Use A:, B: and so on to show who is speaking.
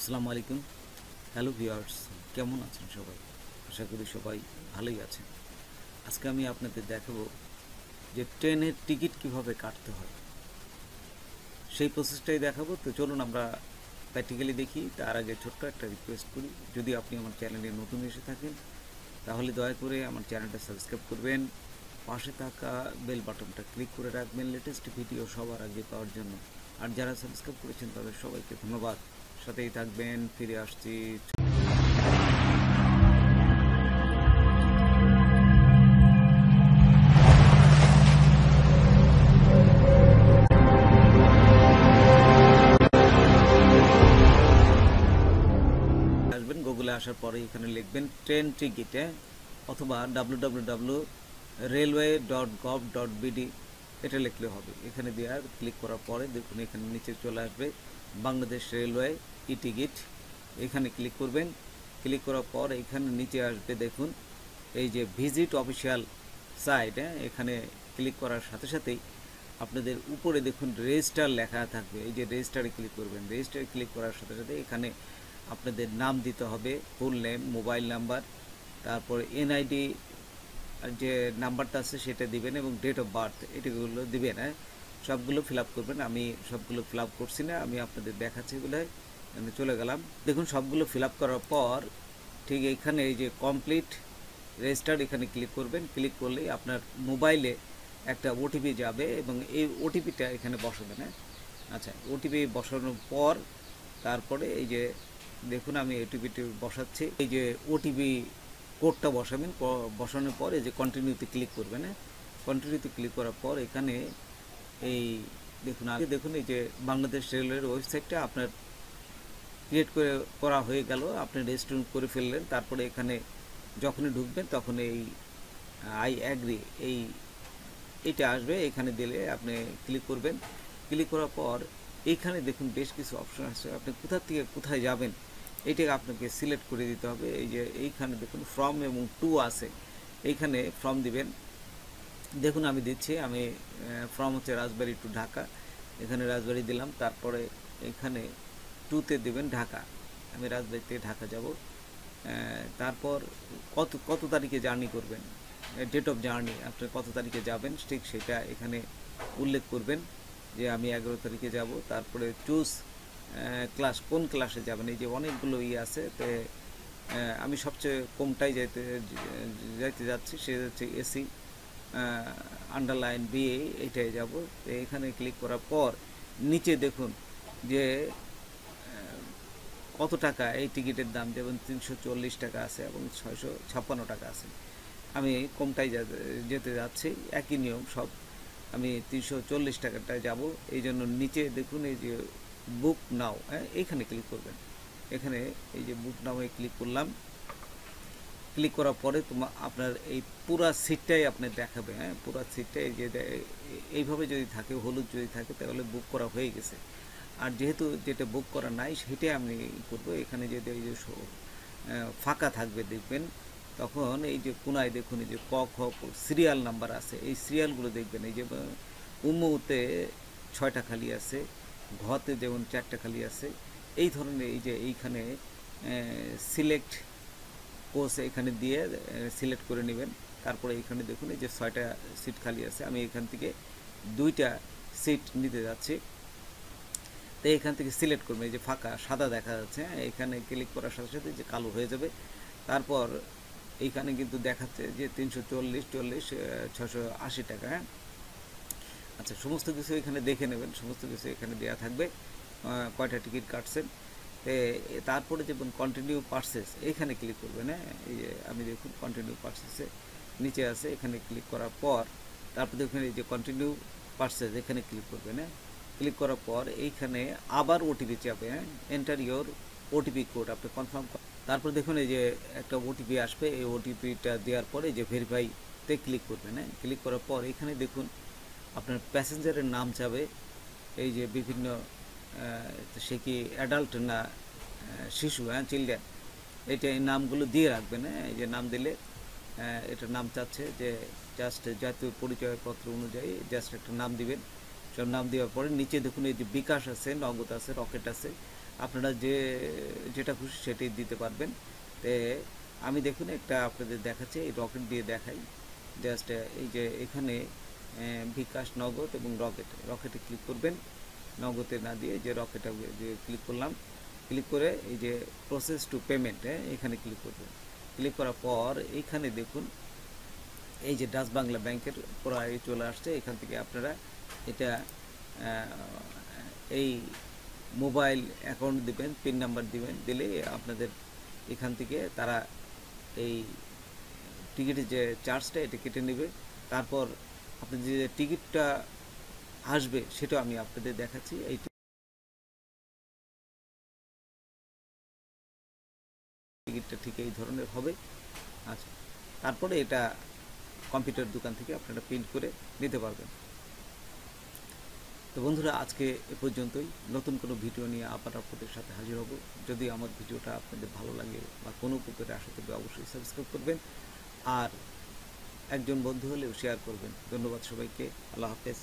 A: আসসালামু আলাইকুম। Hello viewers, কেমন আছেন সবাই? আশা করি সবাই ভালোই আছেন। আজকে আমি আপনাদের দেখাবো যে ট্রেনের টিকিট কিভাবে কাটতে হয়, সেই প্রসেসটাই দেখাবো। তো চলুন আমরা প্র্যাকটিক্যালি দেখি। তার আগে ছোট্ট একটা রিকোয়েস্ট করি, যদি আপনি আমার চ্যানেলে নতুন এসে থাকেন তাহলে দয়া করে আমার চ্যানেলটা সাবস্ক্রাইব করবেন, পাশে থাকা বেল বাটনটা ক্লিক করে রাখবেন লেটেস্ট ভিডিও সবার আগে পাওয়ার জন্য। আর যারা সাবস্ক্রাইব করেছেন তাদের সবাইকে ধন্যবাদ। সাথেই থাকবেন, ফিরে আসছি। আসবেন গুগলে, আসার পরে এখানে লিখবেন ট্রেন টিকিট, অথবা www.railway.gov.bd, এটা লিখলে হবে। এখানে দেওয়ার ক্লিক করার পরে দেখুন এখানে নিচে চলে আসবে বাংলাদেশ রেলওয়ে ই টিকিট। এখানে ক্লিক করবেন। ক্লিক করার পর এখানে নিচে আসবে দেখুন এই যে ভিজিট অফিসিয়াল সাইট, এখানে ক্লিক করার সাথে সাথেই আপনাদের উপরে দেখুন রেজিস্টার লেখা থাকবে। এই যে রেজিস্টারে ক্লিক করবেন। রেজিস্টারে ক্লিক করার সাথে সাথে এখানে আপনাদের নাম দিতে হবে, ফুল নেম, মোবাইল নাম্বার, তারপর এনআইডি যে নাম্বারটা আছে সেটা দিবেন, এবং ডেট অফ বার্থ এটাগুলো দিবেন। সবগুলো ফিল আপ করবেন। আমি সবগুলো ফিল আপ করছি না, আমি আপনাদের দেখাচ্ছি বলে আমি চলে গেলাম। দেখুন সবগুলো ফিল আপ করার পর ঠিক এইখানে এই যে কমপ্লিট রেজিস্টার, এখানে ক্লিক করবেন। ক্লিক করলেই আপনার মোবাইলে একটা ওটিপি যাবে, এবং এই ওটিপিটা এখানে বসাবেন। আচ্ছা, ওটিপি বসানোর পর তারপরে এই যে দেখুন আমি ওটিপিটি বসাচ্ছি। এই যে ওটিপি কোডটা বসাবেন। বসানোর পর এই যে কন্টিনিউতে ক্লিক করবেন। কন্টিনিউতে ক্লিক করার পর এখানে এই দেখুন আগে দেখুন এই যে বাংলাদেশ রেলওয়ের ওয়েবসাইটটা আপনার ক্রিয়েট করা হয়ে গেল, আপনি রেজিস্টার করে ফেললেন। তারপরে এখানে যখনই ঢুকবেন তখন এই আই অ্যাগ্রি এইটা আসবে। এখানে দিলে আপনি ক্লিক করবেন। ক্লিক করার পর এইখানে দেখুন বেশ কিছু অপশন আছে, আপনি কোথা থেকে কোথায় যাবেন এইটাকে আপনাকে সিলেক্ট করে দিতে হবে। এই যে এইখানে দেখুন ফ্রম এবং টু আছে, এইখানে ফ্রম দিবেন। দেখুন আমি দিচ্ছি, আমি ফ্রম হচ্ছে রাজবাড়ি টু ঢাকা, এখানে রাজবাড়ি দিলাম। তারপরে এখানে টুতে দেবেন ঢাকা, আমি রাজবাড়ি থেকে ঢাকা যাব। তারপর কত কত তারিখে জার্নি করবেন, ডেট অফ জার্নি, আপনি কত তারিখে যাবেন ঠিক সেটা এখানে উল্লেখ করবেন, যে আমি 11 তারিখে যাব। তারপরে চুজ ক্লাস, কোন ক্লাসে যাবেন, এই যে অনেকগুলো আছে। তো আমি সবচেয়ে কমটাই যাইতে যাচ্ছি, সে হচ্ছে এসি আন্ডারলাইন বিএ, এইটাই যাব। তো এখানে ক্লিক করার পর নিচে দেখুন যে কত টাকা এই টিকিটের দাম, যেমন 340 টাকা আছে এবং 656 টাকা আছে। আমি কমটাই যেতে যাচ্ছি, একই নিয়ম সব, আমি 340 টাকাটায় যাব। এই জন্য নিচে দেখুন এই যে বুক নাও, এইখানে ক্লিক করবেন। এখানে এই যে বুক নাও ক্লিক করলাম। ক্লিক করার পরে আপনার এই পুরা সিটটাই আপনার দেখাবে। পুরা সিটটাই যে এইভাবে যদি থাকে, হলুদ যদি থাকে তাহলে বুক করা হয়ে গেছে। আর যেহেতু যেটা বুক করা নাই সেটাই আমি করব। এখানে যদি এই যে ফাঁকা থাকবে দেখবেন, তখন এই যে কোনায় দেখুন এই যে ক খ সিরিয়াল নাম্বার আছে, এই সিরিয়ালগুলো দেখবেন। এই যে উম্মুতে 6টা খালি আছে, ঘতে যেমন 4টা খালি আছে, এই ধরনের এই যে এইখানে সিলেক্ট কোর্স এখানে দিয়ে সিলেক্ট করে নেবেন। তারপরে এখানে দেখুন এই যে 6টা সিট খালি আছে, আমি এখান থেকে 2টা সিট নিতে যাচ্ছি। তো এখান থেকে সিলেক্ট করবেন। এই যে ফাঁকা সাদা দেখা যাচ্ছে, এখানে ক্লিক করার সাথে সাথে যে কালো হয়ে যাবে। তারপর এইখানে কিন্তু দেখাচ্ছে যে 340 680 টাকা। আচ্ছা, সমস্ত কিছু এখানে দেখে নেবেন, সমস্ত কিছু এখানে দেওয়া থাকবে, কয়টা টিকিট কাটছেন। তারপরে যেমন কন্টিনিউ পারচেস, এখানে ক্লিক করবেন। এই যে আমি দেখুন কন্টিনিউ পারচেসে নিচে আছে, এখানে ক্লিক করার পর তারপর দেখুন এই যে কন্টিনিউ পারচেস, এখানে ক্লিক করবেন। ক্লিক করার পর এইখানে আবার ওটিপি চাপে, এন্টার ইওর ওটিপি কোড, আপনি কনফার্ম। তারপর দেখুন এই যে একটা ওটিপি আসবে, এই ওটিপিটা দেওয়ার পরে যে ভেরিফাইতে ক্লিক করবেন। ক্লিক করার পর এখানে দেখুন আপনার প্যাসেঞ্জারের নাম চাবে, এই যে বিভিন্ন সে কি অ্যাডাল্ট না শিশু, চিলড্রেন, এটা এই নামগুলো দিয়ে রাখবেন। এই যে নাম দিলে এটার নাম চাচ্ছে যে জাস্ট জাতীয় পরিচয়পত্র অনুযায়ী জাস্ট একটা নাম দিবেন। সব নাম দেওয়ার পরে নিচে দেখুন এই যে বিকাশ আছে, নগদ আছে, রকেট আছে, আপনারা যেটা খুশি সেটাই দিতে পারবেন। তে আমি দেখুন একটা আপনাদের দেখাচ্ছি, এই রকেট দিয়ে দেখাই। জাস্ট এই যে এখানে বিকাশ, নগদ এবং রকেটে ক্লিক করবেন। নগদে না দিয়ে যে রকেটে ক্লিক করলাম, ক্লিক করে এই যে প্রসেস টু পেমেন্ট, এখানে ক্লিক করবেন। ক্লিক করার পর এইখানে দেখুন এই যে ডাচ বাংলা ব্যাংকের প্রায় চলে আসছে। এখান থেকে আপনারা এটা এই মোবাইল অ্যাকাউন্ট দিবেন, পিন নাম্বার দিবেন, দিলে আপনাদের এখান থেকে তারা এই টিকিটের যে চার্জটা এটা কেটে নেবে। তারপর আপনাদের যে টিকিটটা আসবে সেটা আমি আপনাদের দেখাচ্ছি। এই টিকিটটা ঠিক এই ধরনের হবে। আচ্ছা, তারপরে এটা কম্পিউটার দোকান থেকে আপনারা প্রিন্ট করে নিতে পারবেন। তো বন্ধুরা, আজকে এ পর্যন্তই। নতুন কোনো ভিডিও নিয়ে আবার আপনাদের সাথে হাজির হব। যদি আমার ভিডিওটা আপনাদের ভালো লাগে বা কোনো উপকারে আসে তবে অবশ্যই সাবস্ক্রাইব করবেন, আর একজন বন্ধু হলেও শেয়ার করবেন। ধন্যবাদ সবাইকে। আল্লাহ হাফেজ।